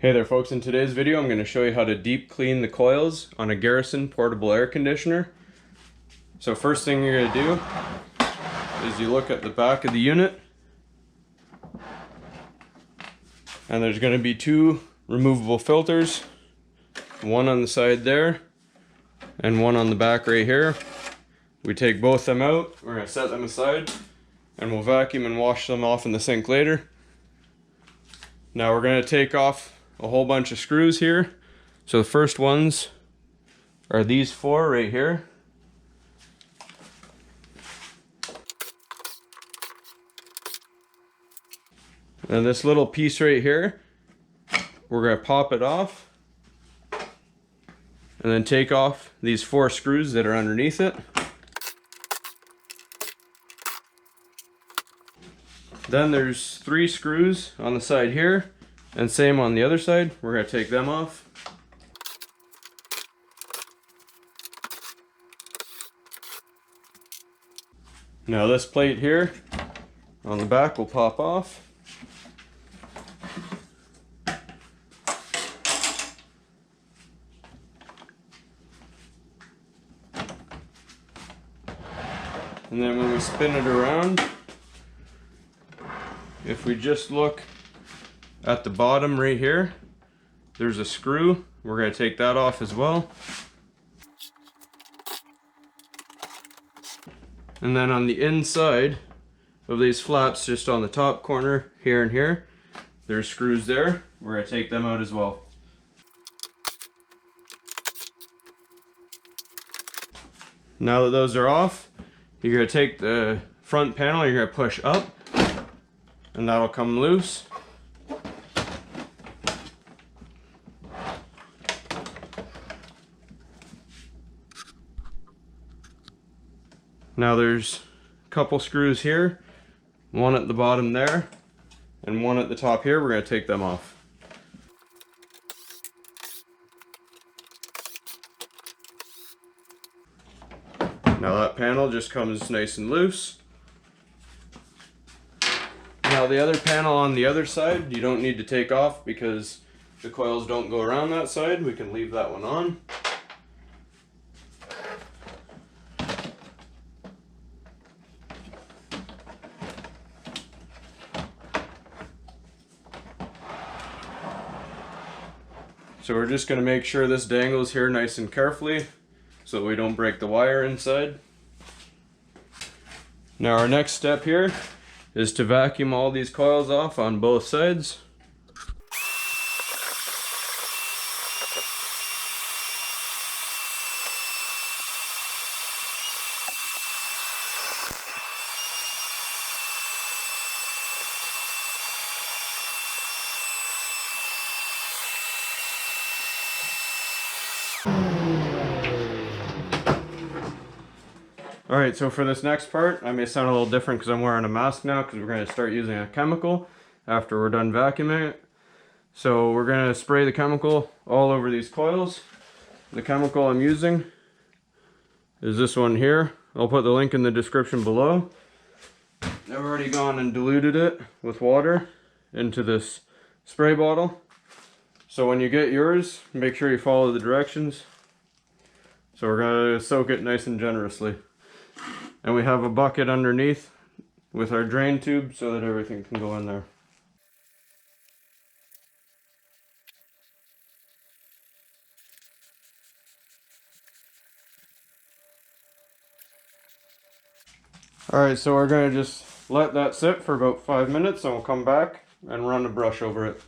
Hey there folks, in today's video I'm going to show you how to deep clean the coils on a Garrison portable air conditioner. So first thing you're going to do is you look at the back of the unit, and there's going to be two removable filters, one on the side there and one on the back right here. We take both them out, we're going to set them aside, and we'll vacuum and wash them off in the sink later. Now we're going to take off a whole bunch of screws here. So the first ones are these four right here. And this little piece right here, we're going to pop it off and then take off these four screws that are underneath it. Then there's three screws on the side here, and same on the other side. We're going to take them off. Now this plate here on the back will pop off. And then when we spin it around, if we just look at the bottom right here, there's a screw. We're going to take that off as well. And then on the inside of these flaps, just on the top corner here and here, there's screws there. We're going to take them out as well. Now that those are off, you're going to take the front panel, you're going to push up, and that'll come loose. Now there's a couple screws here, one at the bottom there, and one at the top here. We're going to take them off. Now that panel just comes nice and loose. Now the other panel on the other side, you don't need to take off because the coils don't go around that side. We can leave that one on. So we're just going to make sure this dangles here nice and carefully so that we don't break the wire inside. Now our next step here is to vacuum all these coils off on both sides. Alright, so for this next part, I may sound a little different because I'm wearing a mask now because we're going to start using a chemical after we're done vacuuming it. So we're going to spray the chemical all over these coils. The chemical I'm using is this one here. I'll put the link in the description below. I've already gone and diluted it with water into this spray bottle. So when you get yours, make sure you follow the directions. So we're going to soak it nice and generously. And we have a bucket underneath with our drain tube so that everything can go in there. Alright, so we're going to just let that sit for about 5 minutes and we'll come back and run a brush over it.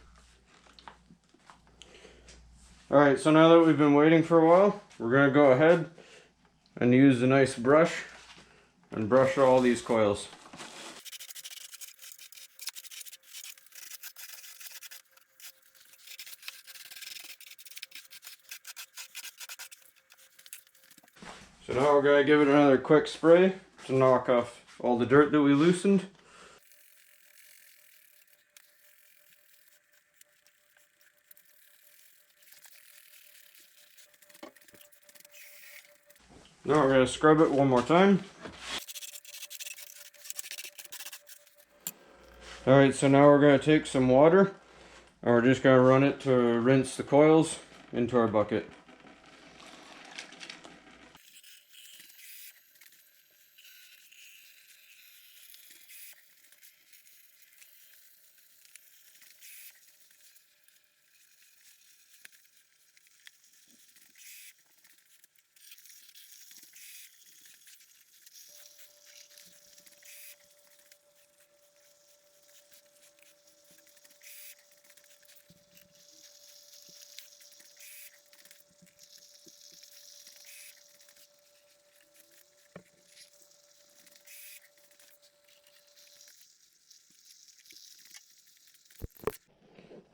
Alright, so now that we've been waiting for a while, we're going to go ahead and use a nice brush and brush all these coils. So now we're going to give it another quick spray to knock off all the dirt that we loosened. Now we're going to scrub it one more time. Alright, so now we're going to take some water And we're just going to run it to rinse the coils into our bucket.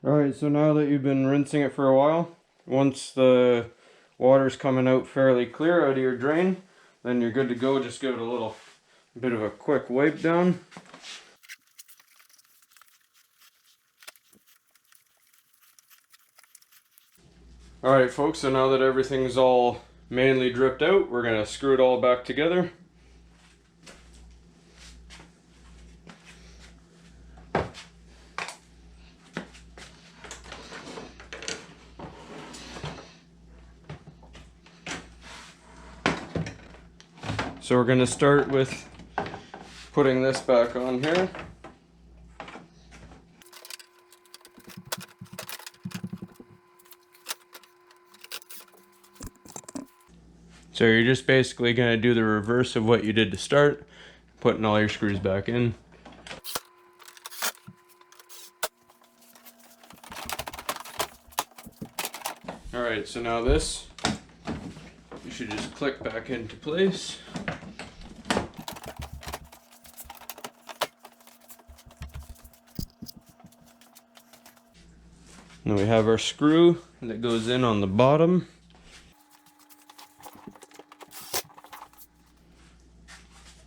Alright, so now that you've been rinsing it for a while, once the water's coming out fairly clear out of your drain, then you're good to go. Just give it a little bit of a quick wipe down. Alright folks, so now that everything's all mainly dripped out, we're going to screw it all back together. So we're going to start with putting this back on here. So you're just basically going to do the reverse of what you did to start, putting all your screws back in. Alright, so now this, you should just click back into place. Then we have our screw that goes in on the bottom.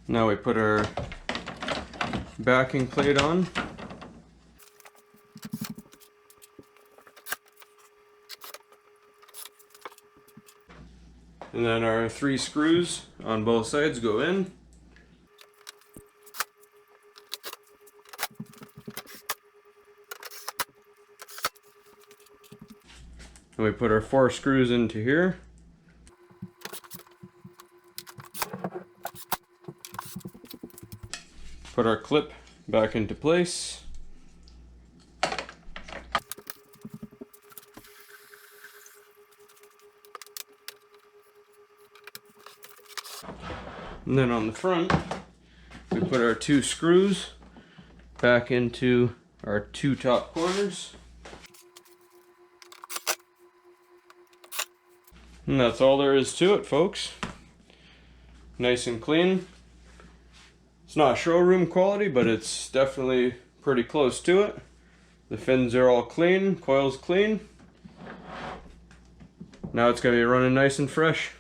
Now we put our backing plate on. And then our 3 screws on both sides go in. And we put our 4 screws into here. Put our clip back into place. And then on the front, we put our 2 screws back into our 2 top corners. And that's all there is to it, folks. Nice and clean. It's not showroom quality, but it's definitely pretty close to it. The fins are all clean, coils clean. Now it's going to be running nice and fresh.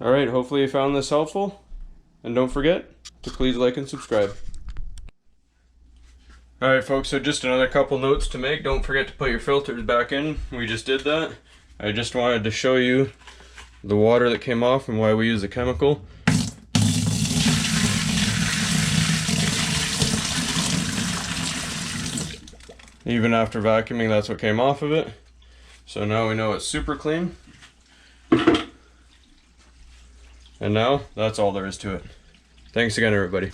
Alright, hopefully you found this helpful. And don't forget to please like and subscribe. Alright folks, so just another couple notes to make. Don't forget to put your filters back in. We just did that. I just wanted to show you the water that came off and why we use a chemical. Even after vacuuming, that's what came off of it. So now we know it's super clean. And now, that's all there is to it. Thanks again, everybody.